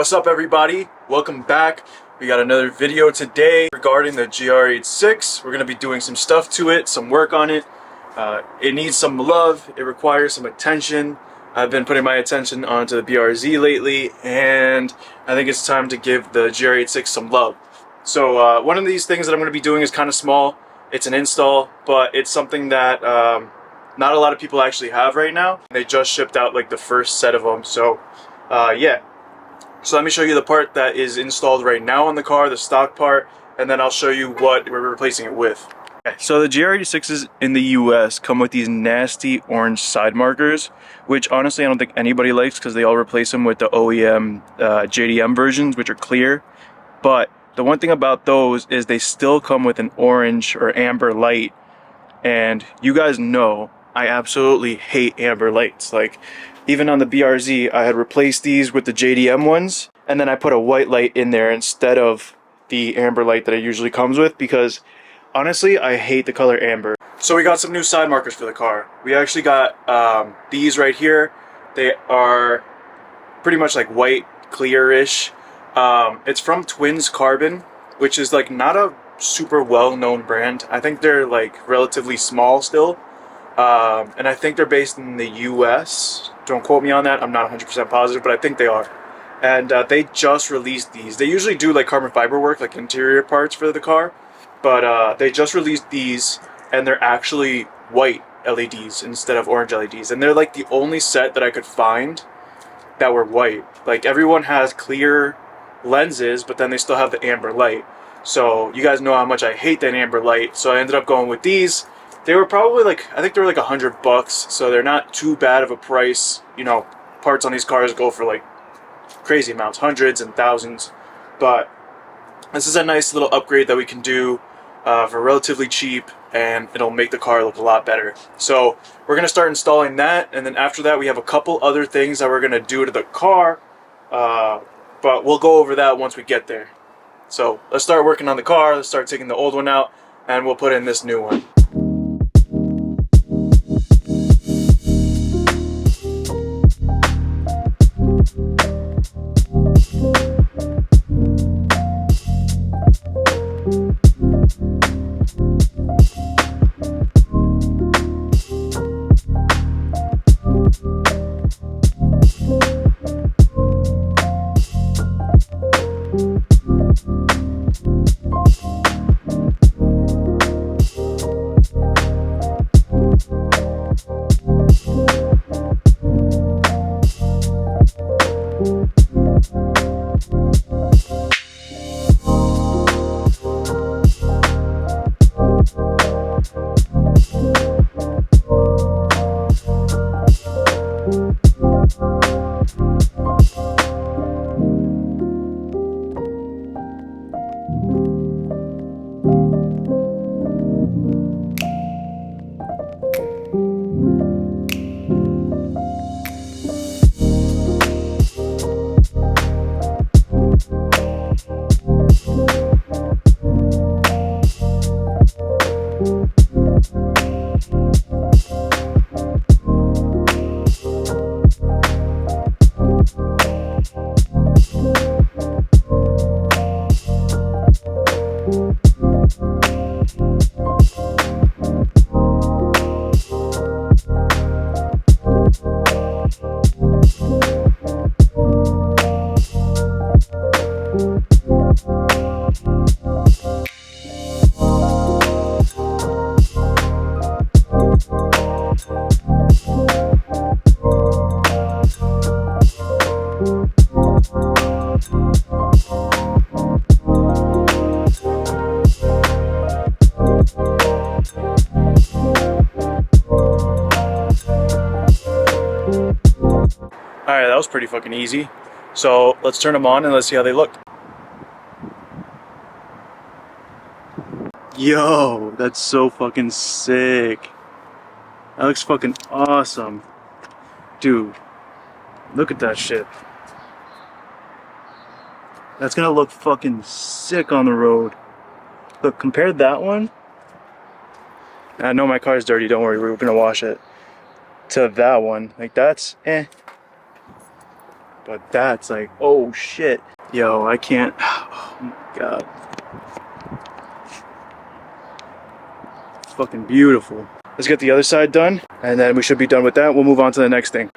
What's up everybody? Welcome back. We got another video today regarding the GR86. We're going to be doing some stuff to it, some work on it. It needs some love, it requires some attention. I've been putting my attention onto the BRZ lately, and I think it's time to give the GR86 some love. So one of these things that I'm going to be doing is kind of small. It's an install, but it's something that not a lot of people actually have right now. They just shipped out like the first set of them, so yeah. So let me show you the part that is installed right now on the car, the stock part, and then I'll show you what we're replacing it with. Okay, so the GR86s in the US come with these nasty orange side markers, which honestly I don't think anybody likes because they all replace them with the OEM JDM versions, which are clear. But the one thing about those is they still come with an orange or amber light, and you guys know I absolutely hate amber lights. Like, even on the BRZ, I had replaced these with the JDM ones, and then I put a white light in there instead of the amber light that it usually comes with, because honestly, I hate the color amber. So we got some new side markers for the car. We actually got these right here. They are pretty much like white, clear-ish. It's from TwinsCarbon, which is like not a super well-known brand. I think they're like relatively small still. And I think they're based in the US. Don't quote me on that, I'm not 100% positive, but I think they are. And they just released these. They usually do like carbon fiber work, like interior parts for the car, but they just released these, and they're actually white LEDs instead of orange LEDs. And they're like the only set that I could find that were white. Like, everyone has clear lenses, but then they still have the amber light. So you guys know how much I hate that amber light, so I ended up going with these. They were probably like, I think they were like $100, so they're not too bad of a price. You know, parts on these cars go for like crazy amounts, hundreds and thousands. But this is a nice little upgrade that we can do for relatively cheap, and it'll make the car look a lot better. So we're going to start installing that, and then after that we have a couple other things that we're going to do to the car, but we'll go over that once we get there. So let's start working on the car, let's start taking the old one out, and we'll put in this new one. Alright, that was pretty fucking easy. So let's turn them on and let's see how they look. Yo, that's so fucking sick. That looks fucking awesome. Dude, look at that shit. That's gonna look fucking sick on the road. Look, compare that one. I know my car's dirty, don't worry, we're gonna wash it. To that one. Like, that's eh. but that's like, oh shit. Yo, I can't. Oh my god. It's fucking beautiful. Let's get the other side done, and then we should be done with that. We'll move on to the next thing.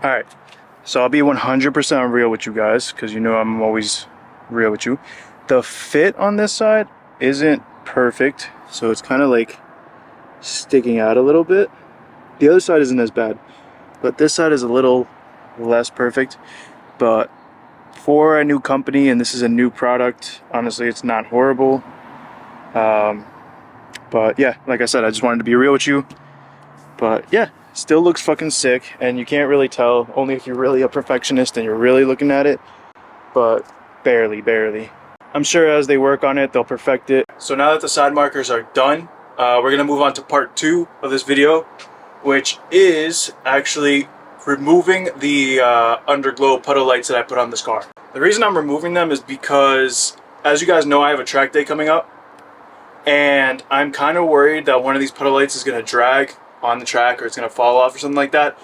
Alright, so I'll be 100% real with you guys, because you know I'm always real with you. The fit on this side isn't perfect, so it's kind of like sticking out a little bit. The other side isn't as bad, but this side is a little less perfect. But for a new company, and this is a new product, honestly, it's not horrible. But yeah, like I said, I just wanted to be real with you. But yeah, still looks fucking sick, and you can't really tell, only if you're really a perfectionist and you're really looking at it, but barely. I'm sure as they work on it, they'll perfect it. So now that the side markers are done, we're gonna move on to part 2 of this video, which is actually removing the underglow puddle lights that I put on this car. The reason I'm removing them is because, as you guys know, I have a track day coming up, and I'm kind of worried that one of these puddle lights is gonna drag on the track, or it's gonna fall off or something like that,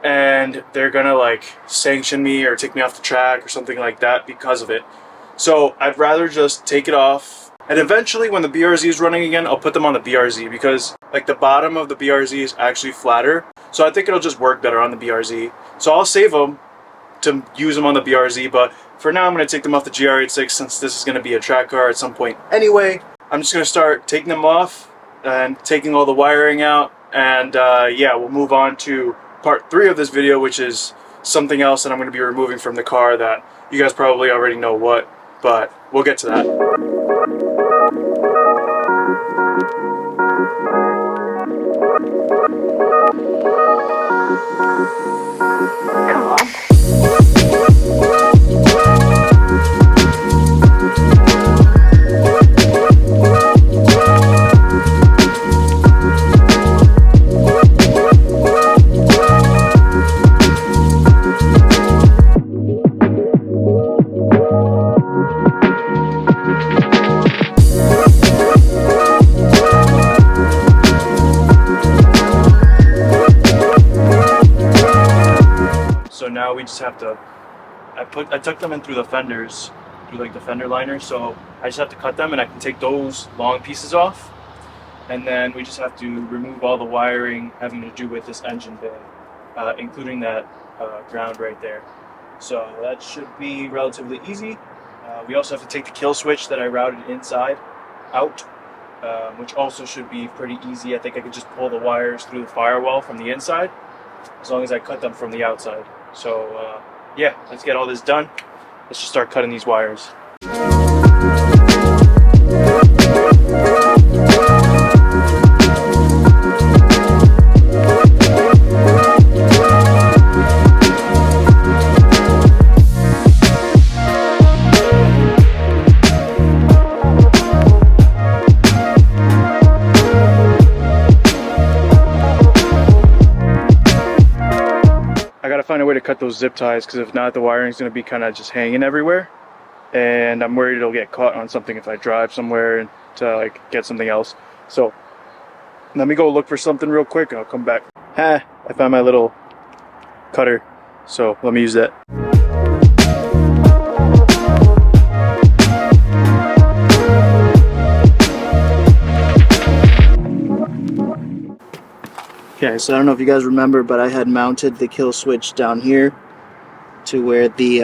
and they're gonna like sanction me or take me off the track or something like that because of it. So I'd rather just take it off, and eventually when the BRZ is running again, I'll put them on the BRZ, because like the bottom of the BRZ is actually flatter, so I think it'll just work better on the BRZ. So I'll save them to use them on the BRZ, but for now I'm gonna take them off the GR86, since this is gonna be a track car at some point anyway. I'm just gonna start taking them off and taking all the wiring out. And yeah, we'll move on to part 3 of this video, which is something else that I'm going to be removing from the car that you guys probably already know what, but we'll get to that. Come on. Now we just have to, I took them in through the fenders, through like the fender liners, so I just have to cut them, and I can take those long pieces off, and then we just have to remove all the wiring having to do with this engine bay, including that ground right there. So that should be relatively easy. We also have to take the kill switch that I routed inside out, which also should be pretty easy. I think I could just pull the wires through the firewall from the inside, as long as I cut them from the outside. So yeah, let's get all this done. Let's just start cutting these wires. Find a way to cut those zip ties, because if not, the wiring is going to be kind of just hanging everywhere, and I'm worried it'll get caught on something if I drive somewhere to like get something else. So let me go look for something real quick and I'll come back. I found my little cutter, so let me use that. Okay, so I don't know if you guys remember, but I had mounted the kill switch down here to where the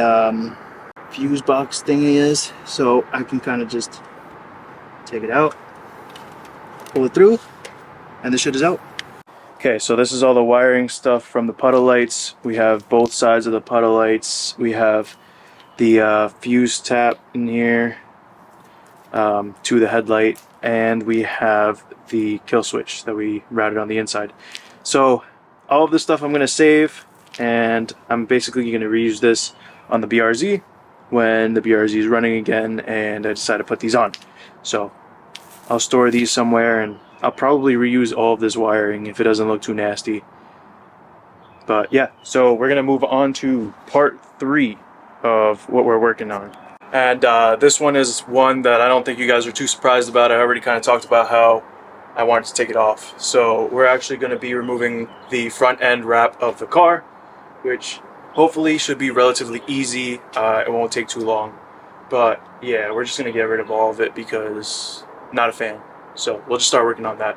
fuse box thingy is, so I can kind of just take it out, pull it through, and the shit is out. Okay, so this is all the wiring stuff from the puddle lights. We have both sides of the puddle lights. We have the fuse tap in here to the headlight, and we have the kill switch that we routed on the inside. So all of this stuff I'm going to save, and I'm basically going to reuse this on the BRZ when the BRZ is running again and I decide to put these on. So I'll store these somewhere, and I'll probably reuse all of this wiring if it doesn't look too nasty. But yeah, so we're gonna move on to part 3 of what we're working on. And this one is one that I don't think you guys are too surprised about. I already kind of talked about how I wanted to take it off. So we're actually gonna be removing the front end wrap of the car, which hopefully should be relatively easy. It won't take too long. But yeah, we're just gonna get rid of all of it because not a fan. So we'll just start working on that.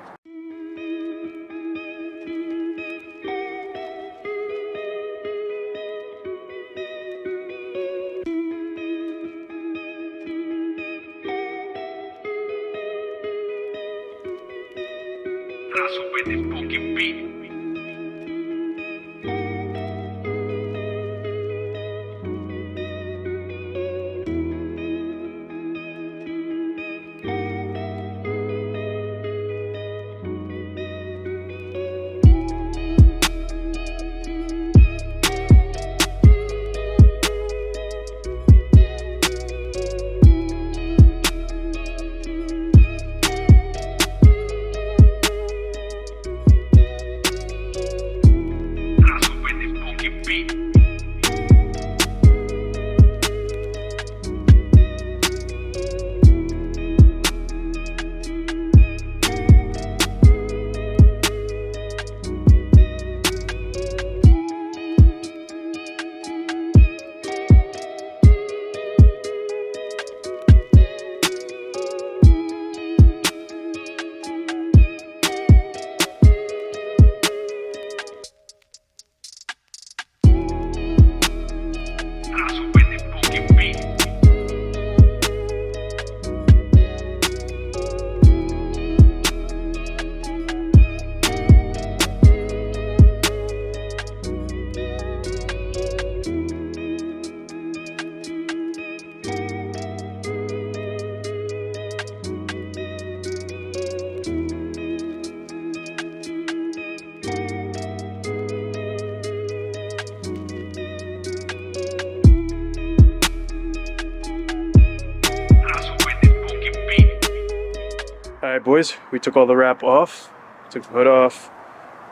Alright boys, we took all the wrap off, took the hood off,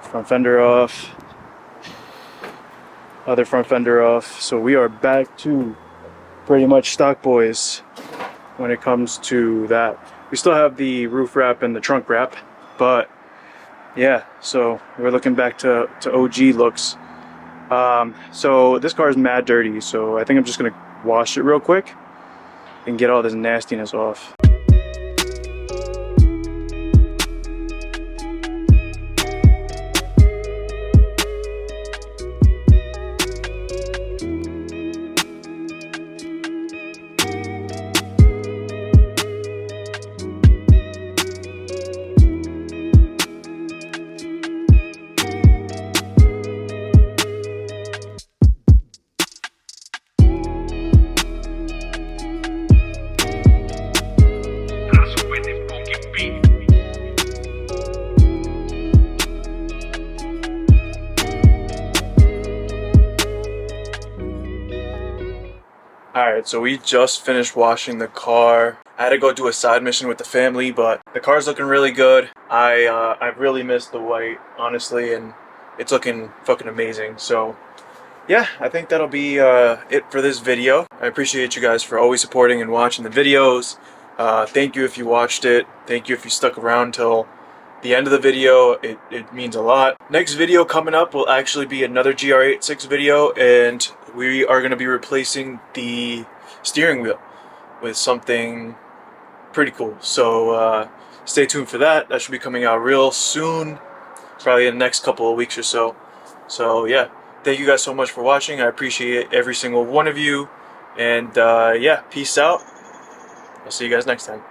front fender off, other front fender off, so we are back to pretty much stock boys when it comes to that. We still have the roof wrap and the trunk wrap, but yeah, so we're looking back to OG looks. So this car is mad dirty, so I think I'm just gonna wash it real quick and get all this nastiness off. Alright, so we just finished washing the car. I had to go do a side mission with the family, but the car's looking really good. I really missed the white, honestly, and it's looking fucking amazing. So yeah, I think that'll be it for this video. I appreciate you guys for always supporting and watching the videos. Thank you if you watched it. Thank you if you stuck around till the end of the video. It means a lot. Next video coming up will actually be another GR86 video, and we are going to be replacing the steering wheel with something pretty cool. So stay tuned for that. That should be coming out real soon, probably in the next couple of weeks or so. So yeah, thank you guys so much for watching. I appreciate every single one of you, and yeah, peace out. I'll see you guys next time.